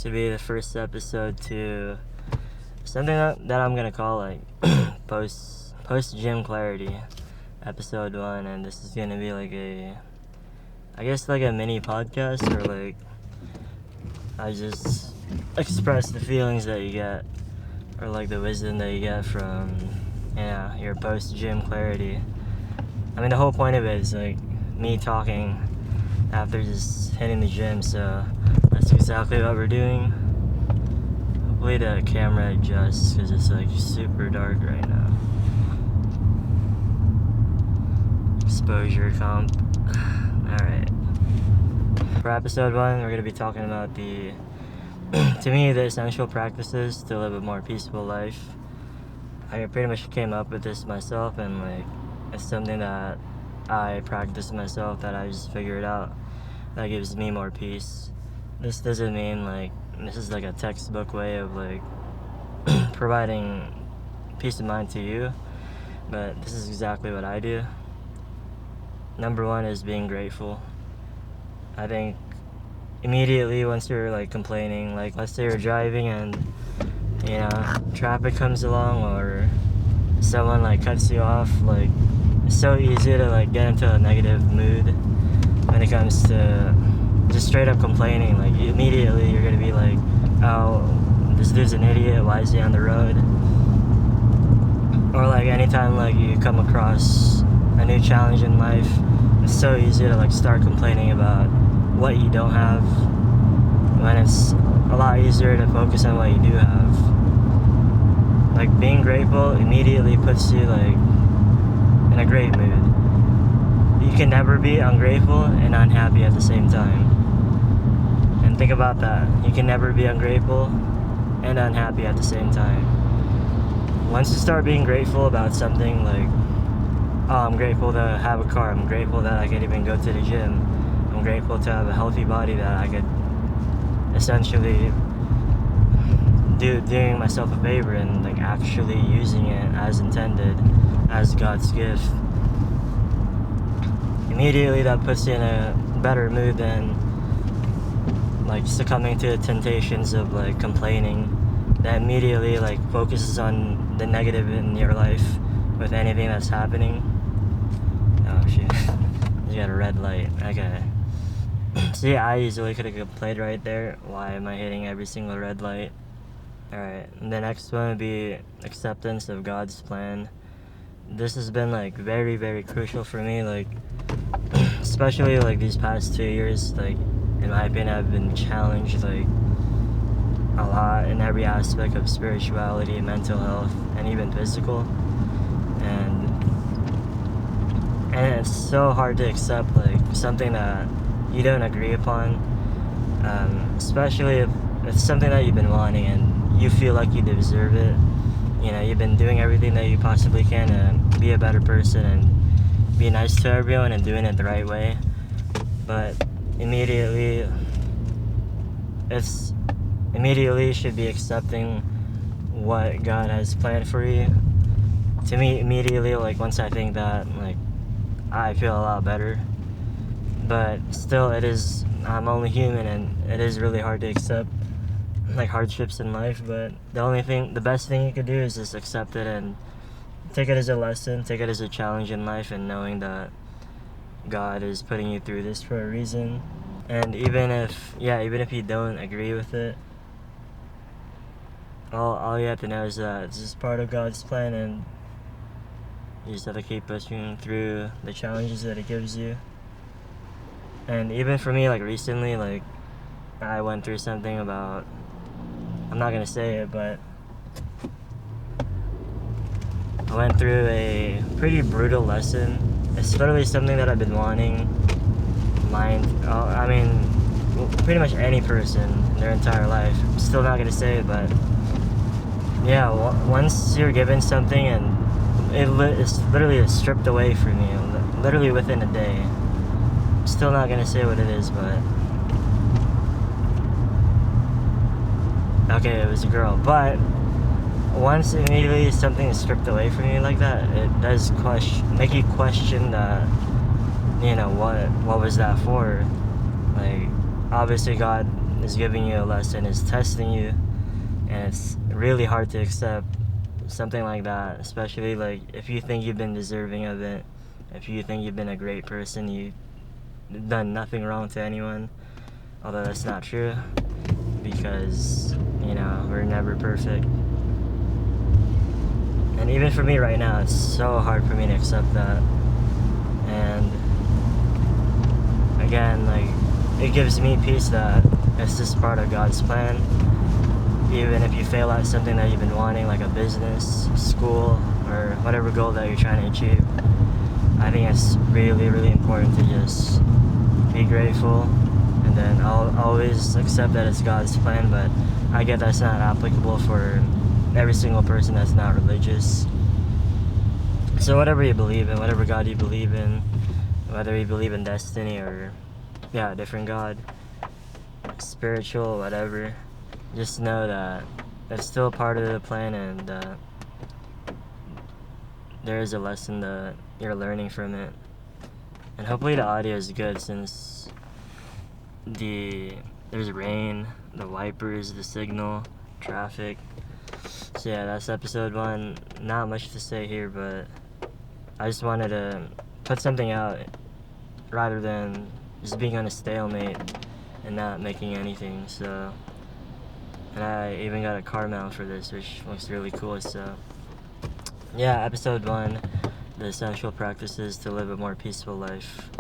to be the first episode to something that I'm gonna call like post gym clarity, episode 1, and this is gonna be like a mini podcast, or like I just express the feelings that you get, or like the wisdom that you get from your post gym clarity. I mean, the whole point of it is like me talking after just hitting the gym, so that's exactly what we're doing. Hopefully the camera adjusts because it's like super dark right now. Exposure comp. Alright. For episode 1, we're going to be talking about the essential practices to live a more peaceful life. I pretty much came up with this myself, and like it's something that I practice myself, that I just figured out that gives me more peace. This doesn't mean like this is like a textbook way of like providing peace of mind to you, but this is exactly what I do. Number 1 is being grateful. I think immediately once you're like complaining, like let's say you're driving and traffic comes along or someone like cuts you off, like it's so easy to like get into a negative mood when it comes to just straight up complaining. Like immediately you're gonna be like, oh, this dude's an idiot, why is he on the road? Or like anytime like you come across a new challenge in life, it's so easy to like start complaining about what you don't have, when it's a lot easier to focus on what you do have. Like being grateful immediately puts you like in a great mood. You can never be ungrateful and unhappy at the same time. And think about that. You can never be ungrateful and unhappy at the same time. Once you start being grateful about something, like, oh, I'm grateful to have a car, I'm grateful that I could even go to the gym, I'm grateful to have a healthy body that I could essentially doing myself a favor and like actually using it as intended, as God's gift. Immediately that puts you in a better mood than like succumbing to the temptations of like complaining, that immediately like focuses on the negative in your life with anything that's happening. Oh shit. You got a red light. Okay. See, I easily could have complained right there. Why am I hitting every single red light? Alright, the next one would be acceptance of God's plan. This has been like very, very crucial for me, like especially like these past 2 years. Like in my opinion, I've been challenged like a lot in every aspect of spirituality, mental health, and even physical. And it's so hard to accept like something that you don't agree upon, especially if it's something that you've been wanting and you feel like you deserve it. You've been doing everything that you possibly can to be a better person and be nice to everyone and doing it the right way. But immediately you should be accepting what God has planned for you. To me, immediately, like once I think that, like I feel a lot better. But still, I'm only human, and it is really hard to accept like hardships in life. But the best thing you could do is just accept it and take it as a lesson, take it as a challenge in life, and knowing that God is putting you through this for a reason. And even if you don't agree with it, all you have to know is that it's just part of God's plan, and you just have to keep pushing through the challenges that it gives you. And even for me, like recently, like I went through something about, I'm not gonna say it, but I went through a pretty brutal lesson. It's literally something that I've been wanting. Pretty much any person in their entire life. I'm still not gonna say it, but yeah, once you're given something and it's literally stripped away from you, literally within a day. I'm still not gonna say what it is, but okay, it was a girl. But once immediately something is stripped away from you like that, it does make you question that, what was that for? Like, obviously God is giving you a lesson, is testing you, and it's really hard to accept something like that, especially like if you think you've been deserving of it, if you think you've been a great person, you've done nothing wrong to anyone, although that's not true, because we're never perfect. And even for me right now, it's so hard for me to accept that. And again, like, it gives me peace that it's just part of God's plan. Even if you fail at something that you've been wanting, like a business, school, or whatever goal that you're trying to achieve, I think it's really, really important to just be grateful, and then I'll always accept that it's God's plan. But I get that's not applicable for every single person that's not religious. So whatever you believe in, whatever God you believe in, whether you believe in destiny or a different God, spiritual, whatever, just know that that's still part of the plan, and there is a lesson that you're learning from it. And hopefully the audio is good, since there's rain, the wipers, the signal, traffic. So yeah, that's episode 1. Not much to say here, but I just wanted to put something out rather than just being on a stalemate and not making anything. So, and I even got a car mount for this, which looks really cool. So yeah, episode 1, the essential practices to live a more peaceful life.